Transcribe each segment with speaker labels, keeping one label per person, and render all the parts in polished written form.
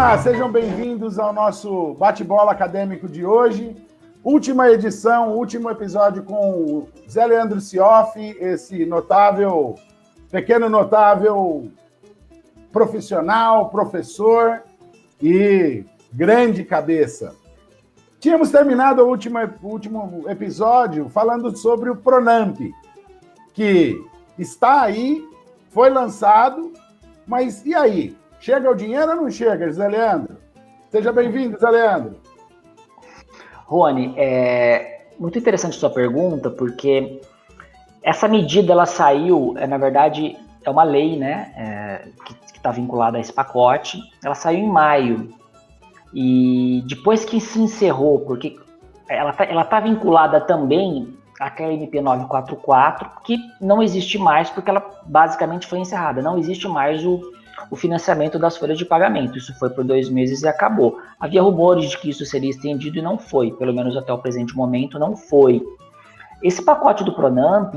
Speaker 1: Olá, sejam bem-vindos ao nosso bate-bola acadêmico de hoje. Última edição, último episódio com o Zé Leandro Sioff, esse notável, pequeno notável profissional, professor e grande cabeça. Tínhamos terminado o último episódio falando sobre o Pronamp, que está aí, foi lançado, mas e aí? Chega o dinheiro ou não chega, Zé Leandro? Seja bem-vindo, Zé Leandro.
Speaker 2: Rony, muito interessante sua pergunta, porque essa medida, ela saiu, na verdade, é uma lei, né, que está vinculada a esse pacote, ela saiu em maio, e depois que se encerrou, porque ela tá vinculada também àquela MP 944, que não existe mais, porque ela basicamente foi encerrada, não existe mais o financiamento das folhas de pagamento. Isso foi por 2 meses e acabou. Havia rumores de que isso seria estendido e não foi, pelo menos até o presente momento não foi. Esse pacote do Pronamp,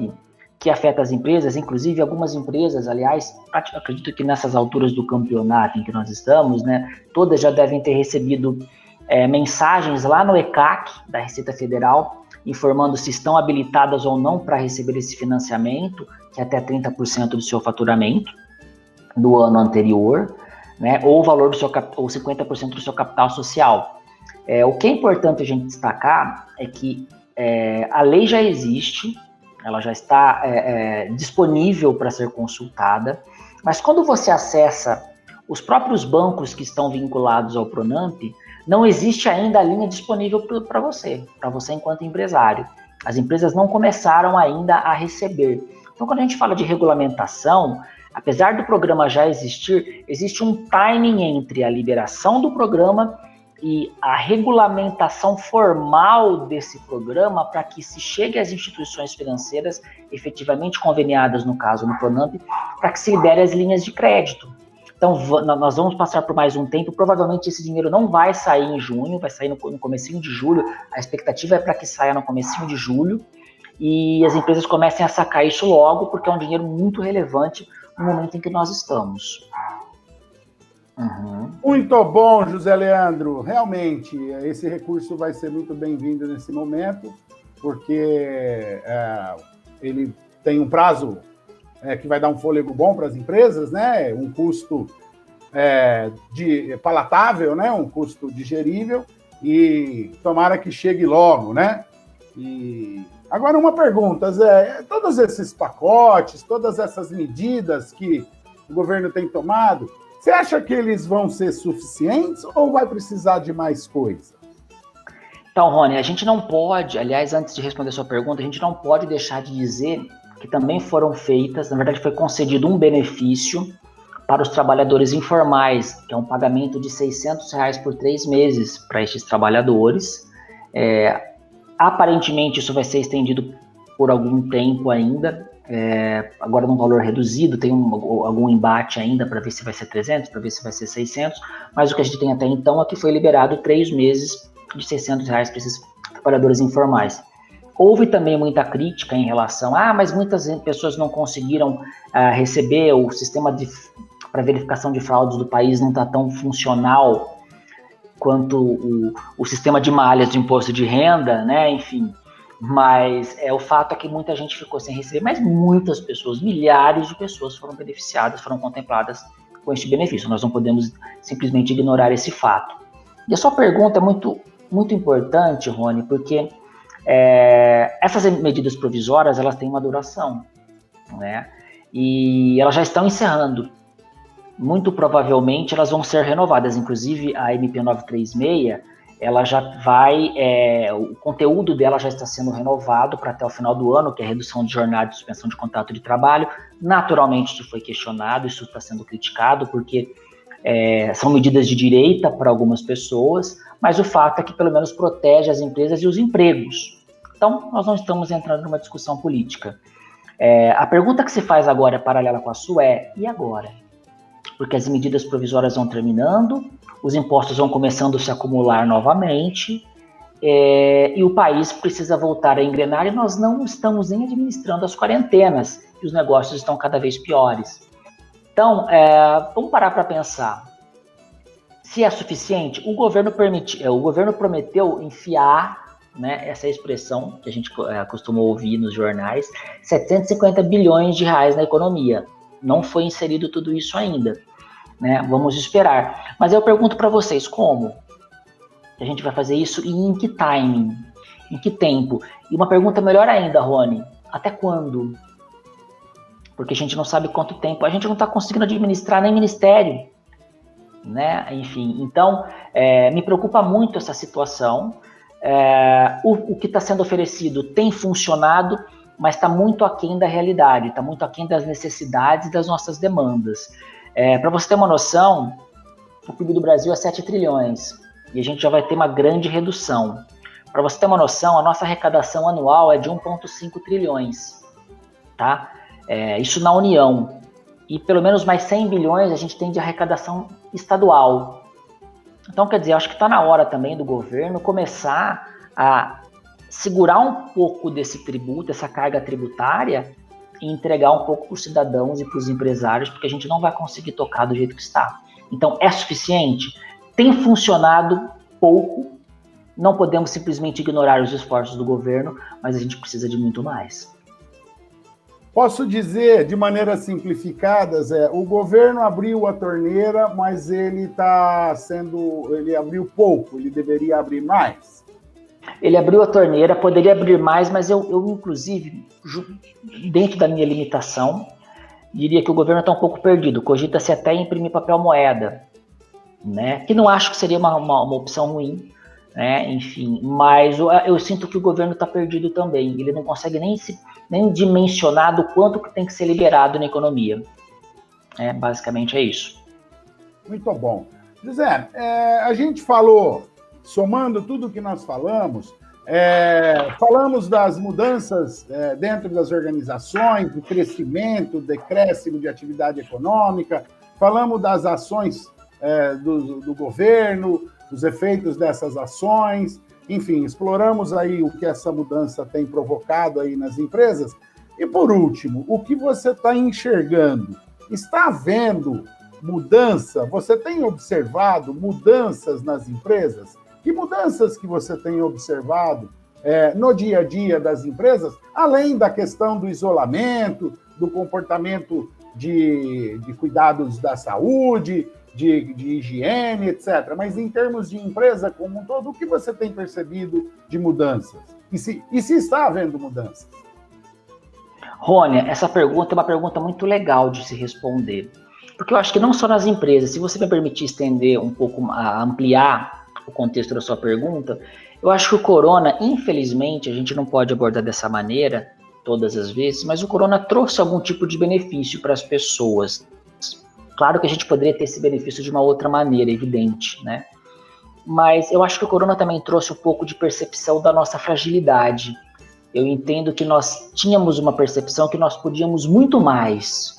Speaker 2: que afeta as empresas, inclusive algumas empresas, aliás, acredito que nessas alturas do campeonato em que nós estamos, né, todas já devem ter recebido mensagens lá no ECAC da Receita Federal, informando se estão habilitadas ou não para receber esse financiamento, que é até 30% do seu faturamento do ano anterior, né, ou o valor do seu ou 50% do seu capital social. O que é importante a gente destacar é que a lei já existe, ela já está disponível para ser consultada, mas quando você acessa os próprios bancos que estão vinculados ao Pronamp, não existe ainda a linha disponível para você enquanto empresário. As empresas não começaram ainda a receber. Então, quando a gente fala de regulamentação, apesar do programa já existir, existe um timing entre a liberação do programa e a regulamentação formal desse programa para que se chegue às instituições financeiras efetivamente conveniadas, no caso no Pronamp, para que se libere as linhas de crédito. Então, nós vamos passar por mais um tempo, provavelmente esse dinheiro não vai sair em junho, vai sair no comecinho de julho, a expectativa é para que saia no comecinho de julho, e as empresas comecem a sacar isso logo, porque é um dinheiro muito relevante no momento em que nós estamos.
Speaker 1: Muito bom, José Leandro. Realmente, esse recurso vai ser muito bem-vindo nesse momento, porque ele tem um prazo que vai dar um fôlego bom para as empresas, né? Um custo palatável, né? Um custo digerível, e tomara que chegue logo, né? E agora uma pergunta, Zé, todos esses pacotes, todas essas medidas que o governo tem tomado, você acha que eles vão ser suficientes ou vai precisar de mais coisa?
Speaker 2: Então, Rony, a gente não pode, aliás, antes de responder a sua pergunta, a gente não pode deixar de dizer que também foram feitas, na verdade foi concedido um benefício para os trabalhadores informais, que é um pagamento de R$600 por 3 meses para estes trabalhadores. Aparentemente isso vai ser estendido por algum tempo ainda, agora num valor reduzido, tem algum embate ainda para ver se vai ser 300, para ver se vai ser 600, mas o que a gente tem até então é que foi liberado 3 meses de R$600 para esses trabalhadores informais. Houve também muita crítica em relação mas muitas pessoas não conseguiram receber, o sistema para verificação de fraudes do país não está tão funcional quanto o sistema de malhas de imposto de renda, né? Enfim, mas o fato é que muita gente ficou sem receber, mas muitas pessoas, milhares de pessoas foram beneficiadas, foram contempladas com este benefício. Nós não podemos simplesmente ignorar esse fato. E a sua pergunta é muito, muito importante, Rony, porque essas medidas provisórias, elas têm uma duração, né? E elas já estão encerrando. Muito provavelmente elas vão ser renovadas, inclusive a MP 936, ela já vai, o conteúdo dela já está sendo renovado para até o final do ano, que é a redução de jornada e suspensão de contrato de trabalho. Naturalmente isso foi questionado, isso está sendo criticado, porque são medidas de direita para algumas pessoas, mas o fato é que pelo menos protege as empresas e os empregos. Então, nós não estamos entrando numa discussão política. A pergunta que se faz agora, paralela com a sua, e agora? Porque as medidas provisórias vão terminando, os impostos vão começando a se acumular novamente, e o país precisa voltar a engrenar, e nós não estamos nem administrando as quarentenas, e os negócios estão cada vez piores. Então, vamos parar para pensar. Se é suficiente, o governo prometeu enfiar, né, essa expressão que a gente costumou ouvir nos jornais, 750 bilhões de reais na economia. Não foi inserido tudo isso ainda, né? Vamos esperar. Mas eu pergunto para vocês, como a gente vai fazer isso e em que timing? Em que tempo? E uma pergunta melhor ainda, Rony, até quando? Porque a gente não sabe quanto tempo. A gente não está conseguindo administrar nem ministério, né? Enfim, então me preocupa muito essa situação. O que está sendo oferecido tem funcionado, mas está muito aquém da realidade, está muito aquém das necessidades e das nossas demandas. Para você ter uma noção, o PIB do Brasil é 7 trilhões e a gente já vai ter uma grande redução. Para você ter uma noção, a nossa arrecadação anual é de 1,5 trilhões, tá? Isso na União. E pelo menos mais 100 bilhões a gente tem de arrecadação estadual. Então, quer dizer, acho que está na hora também do governo começar a segurar um pouco desse tributo, dessa carga tributária, e entregar um pouco para os cidadãos e para os empresários, porque a gente não vai conseguir tocar do jeito que está. Então, é suficiente? Tem funcionado pouco, não podemos simplesmente ignorar os esforços do governo, mas a gente precisa de muito mais.
Speaker 1: Posso dizer, de maneira simplificada, Zé, o governo abriu a torneira, mas ele abriu pouco, ele deveria abrir mais.
Speaker 2: Ele abriu a torneira, poderia abrir mais, mas eu inclusive, dentro da minha limitação, diria que o governo está um pouco perdido. Cogita-se até imprimir papel moeda, né? Que não acho que seria uma opção ruim, né? Enfim, mas eu sinto que o governo está perdido também. Ele não consegue nem dimensionar do quanto que tem que ser liberado na economia. Basicamente é isso.
Speaker 1: Muito bom. José, a gente falou, somando tudo que nós falamos das mudanças dentro das organizações, do crescimento, decréscimo de atividade econômica, falamos das ações do governo, os efeitos dessas ações, enfim, exploramos aí o que essa mudança tem provocado aí nas empresas. E, por último, o que você está enxergando? Está havendo mudança? Você tem observado mudanças nas empresas? Que mudanças que você tem observado no dia a dia das empresas, além da questão do isolamento, do comportamento de cuidados da saúde, de higiene, etc. Mas em termos de empresa como um todo, o que você tem percebido de mudanças? E se está havendo mudanças?
Speaker 2: Rony, essa pergunta é uma pergunta muito legal de se responder. Porque eu acho que não só nas empresas, se você me permitir estender um pouco, ampliar o contexto da sua pergunta, eu acho que o corona, infelizmente, a gente não pode abordar dessa maneira todas as vezes, mas o corona trouxe algum tipo de benefício para as pessoas. Claro que a gente poderia ter esse benefício de uma outra maneira, evidente, né? Mas eu acho que o corona também trouxe um pouco de percepção da nossa fragilidade. Eu entendo que nós tínhamos uma percepção que nós podíamos muito mais.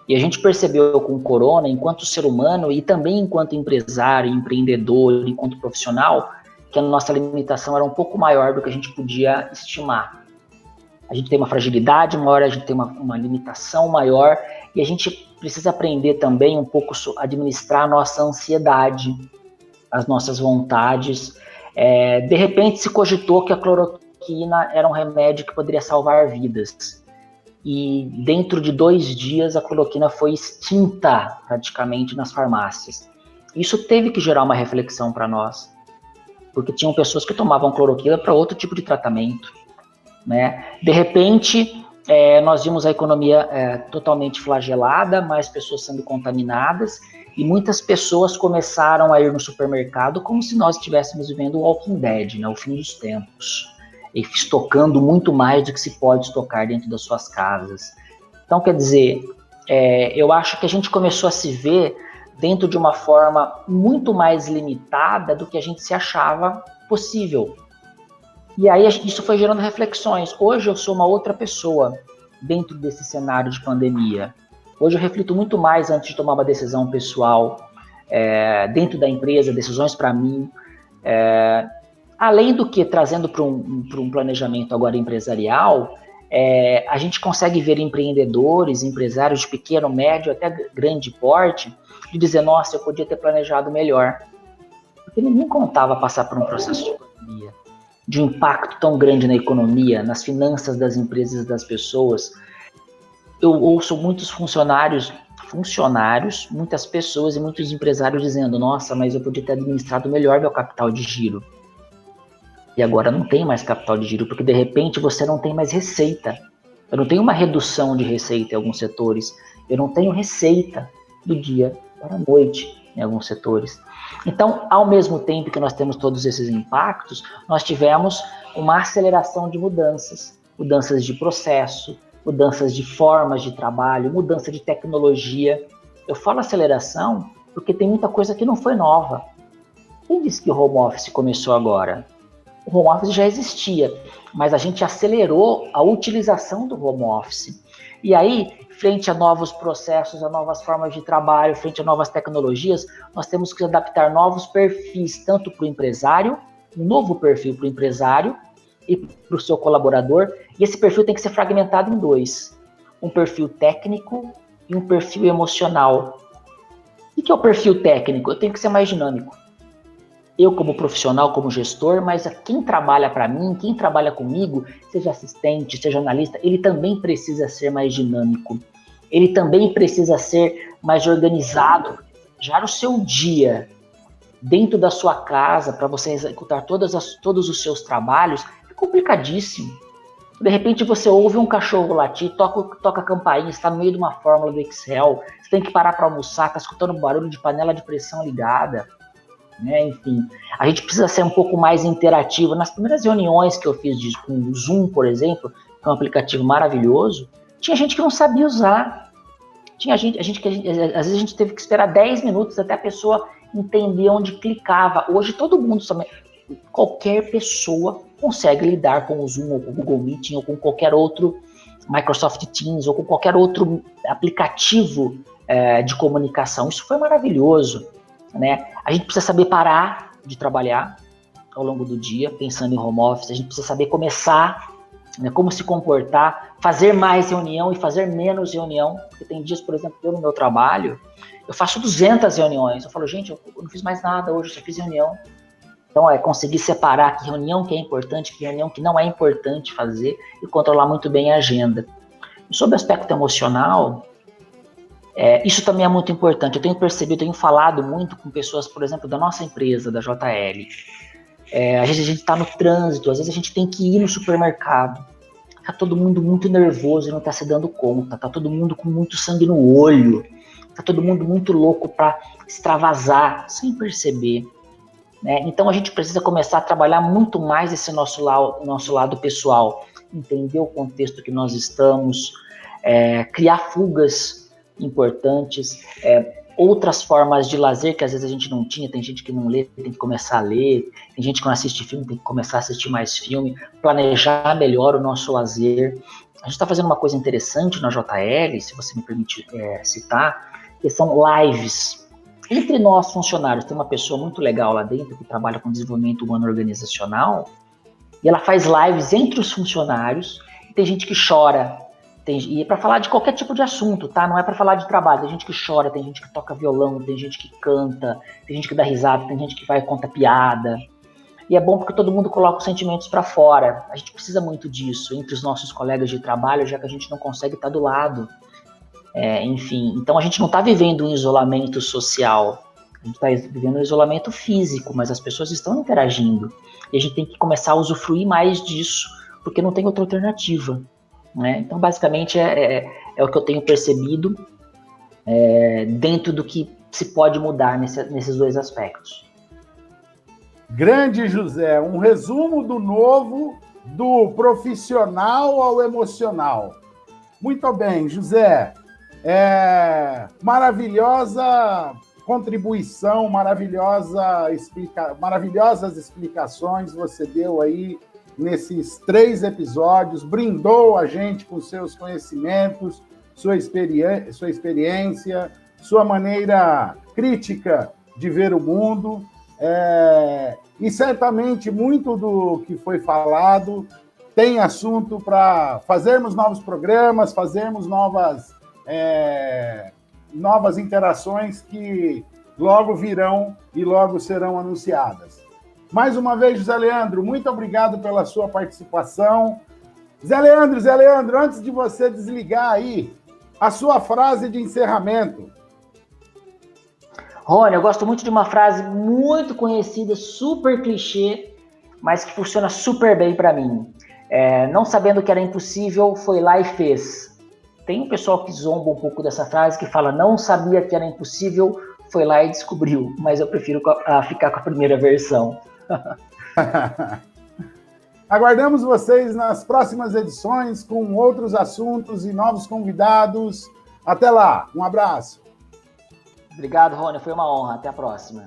Speaker 2: E a gente percebeu com o corona, enquanto ser humano e também enquanto empresário, empreendedor, enquanto profissional, que a nossa limitação era um pouco maior do que a gente podia estimar. A gente tem uma fragilidade maior, a gente tem uma limitação maior, e a gente precisa aprender também um pouco a administrar a nossa ansiedade, as nossas vontades. De repente se cogitou que a cloroquina era um remédio que poderia salvar vidas. E dentro de 2 dias a cloroquina foi extinta praticamente nas farmácias. Isso teve que gerar uma reflexão para nós, porque tinham pessoas que tomavam cloroquina para outro tipo de tratamento, né? De repente, nós vimos a economia totalmente flagelada, mais pessoas sendo contaminadas, e muitas pessoas começaram a ir no supermercado como se nós estivéssemos vivendo o Walking Dead, né? O fim dos tempos. E estocando muito mais do que se pode estocar dentro das suas casas. Então, quer dizer, eu acho que a gente começou a se ver dentro de uma forma muito mais limitada do que a gente se achava possível. E aí isso foi gerando reflexões. Hoje eu sou uma outra pessoa dentro desse cenário de pandemia. Hoje eu reflito muito mais antes de tomar uma decisão pessoal, dentro da empresa, decisões para mim. Além do que, trazendo para um planejamento agora empresarial, A gente consegue ver empreendedores, empresários de pequeno, médio, até grande porte, de dizer, nossa, eu podia ter planejado melhor. Porque ninguém contava passar por um processo de pandemia, de um impacto tão grande na economia, nas finanças das empresas e das pessoas. Eu ouço muitos funcionários, muitas pessoas e muitos empresários dizendo, nossa, mas eu podia ter administrado melhor meu capital de giro. E agora não tem mais capital de giro, porque de repente você não tem mais receita. Eu não tenho uma redução de receita em alguns setores. Eu não tenho receita do dia para a noite em alguns setores. Então, ao mesmo tempo que nós temos todos esses impactos, nós tivemos uma aceleração de mudanças. Mudanças de processo, mudanças de formas de trabalho, mudança de tecnologia. Eu falo aceleração porque tem muita coisa que não foi nova. Quem disse que o home office começou agora? O home office já existia, mas a gente acelerou a utilização do home office. E aí, frente a novos processos, a novas formas de trabalho, frente a novas tecnologias, nós temos que adaptar novos perfis, tanto para o empresário, um novo perfil para o empresário e para o seu colaborador. E esse perfil tem que ser fragmentado em dois: um perfil técnico e um perfil emocional. O que é o perfil técnico? Eu tenho que ser mais dinâmico. Eu como profissional, como gestor, mas quem trabalha para mim, quem trabalha comigo, seja assistente, seja analista, ele também precisa ser mais dinâmico. Ele também precisa ser mais organizado. Já o seu dia dentro da sua casa, para você executar todos os seus trabalhos, é complicadíssimo. De repente você ouve um cachorro latir, toca a campainha, está no meio de uma fórmula do Excel, você tem que parar para almoçar, está escutando um barulho de panela de pressão ligada. Enfim, a gente precisa ser um pouco mais interativo. Nas primeiras reuniões que eu fiz com o Zoom, por exemplo, que é um aplicativo maravilhoso, tinha gente que não sabia usar. Tinha gente que às vezes a gente teve que esperar 10 minutos até a pessoa entender onde clicava. Hoje todo mundo sabe, qualquer pessoa consegue lidar com o Zoom, ou com o Google Meeting, ou com qualquer outro Microsoft Teams, ou com qualquer outro aplicativo de comunicação. Isso foi maravilhoso. A gente precisa saber parar de trabalhar ao longo do dia, pensando em home office. A gente precisa saber começar, como se comportar, fazer mais reunião e fazer menos reunião. Porque tem dias, por exemplo, eu no meu trabalho, eu faço 200 reuniões. Eu falo, gente, eu não fiz mais nada hoje, eu só fiz reunião. Então, conseguir separar que reunião que é importante, que reunião que não é importante fazer e controlar muito bem a agenda. E sobre o aspecto emocional, isso também é muito importante. Eu tenho percebido, tenho falado muito com pessoas, por exemplo, da nossa empresa, da JL. Às vezes a gente está no trânsito, às vezes a gente tem que ir no supermercado. Está todo mundo muito nervoso e não está se dando conta. Está todo mundo com muito sangue no olho. Está todo mundo muito louco para extravasar, sem perceber. Então a gente precisa começar a trabalhar muito mais esse nosso lado pessoal. Entender o contexto que nós estamos, criar fugas importantes, outras formas de lazer que às vezes a gente não tinha. Tem gente que não lê, tem que começar a ler, tem gente que não assiste filme, tem que começar a assistir mais filme, planejar melhor o nosso lazer. A gente está fazendo uma coisa interessante na JL, se você me permite citar, que são lives. Entre nós funcionários, tem uma pessoa muito legal lá dentro que trabalha com desenvolvimento humano organizacional, e ela faz lives entre os funcionários, e tem gente que chora, e é para falar de qualquer tipo de assunto, tá? Não é para falar de trabalho. Tem gente que chora, tem gente que toca violão, tem gente que canta, tem gente que dá risada, tem gente que vai conta piada. E é bom porque todo mundo coloca os sentimentos para fora. A gente precisa muito disso entre os nossos colegas de trabalho, já que a gente não consegue estar do lado. Enfim, então a gente não está vivendo um isolamento social. A gente está vivendo um isolamento físico, mas as pessoas estão interagindo. E a gente tem que começar a usufruir mais disso, porque não tem outra alternativa. Então, basicamente, é o que eu tenho percebido dentro do que se pode mudar nesses dois aspectos.
Speaker 1: Grande José, um resumo do novo, do profissional ao emocional. Muito bem, José. Maravilhosa contribuição, maravilhosas explicações você deu aí nesses 3 episódios, brindou a gente com seus conhecimentos, sua experiência, sua maneira crítica de ver o mundo, e certamente muito do que foi falado tem assunto para fazermos novos programas, fazermos novas interações que logo virão e logo serão anunciadas. Mais uma vez, José Leandro, muito obrigado pela sua participação. Zé Leandro, antes de você desligar aí, a sua frase de encerramento.
Speaker 2: Rony, eu gosto muito de uma frase muito conhecida, super clichê, mas que funciona super bem para mim. Não sabendo que era impossível, foi lá e fez. Tem um pessoal que zomba um pouco dessa frase, que fala, não sabia que era impossível, foi lá e descobriu. Mas eu prefiro ficar com a primeira versão.
Speaker 1: Aguardamos vocês nas próximas edições com outros assuntos e novos convidados. Até lá, um abraço.
Speaker 2: Obrigado, Rony, foi uma honra. Até a próxima.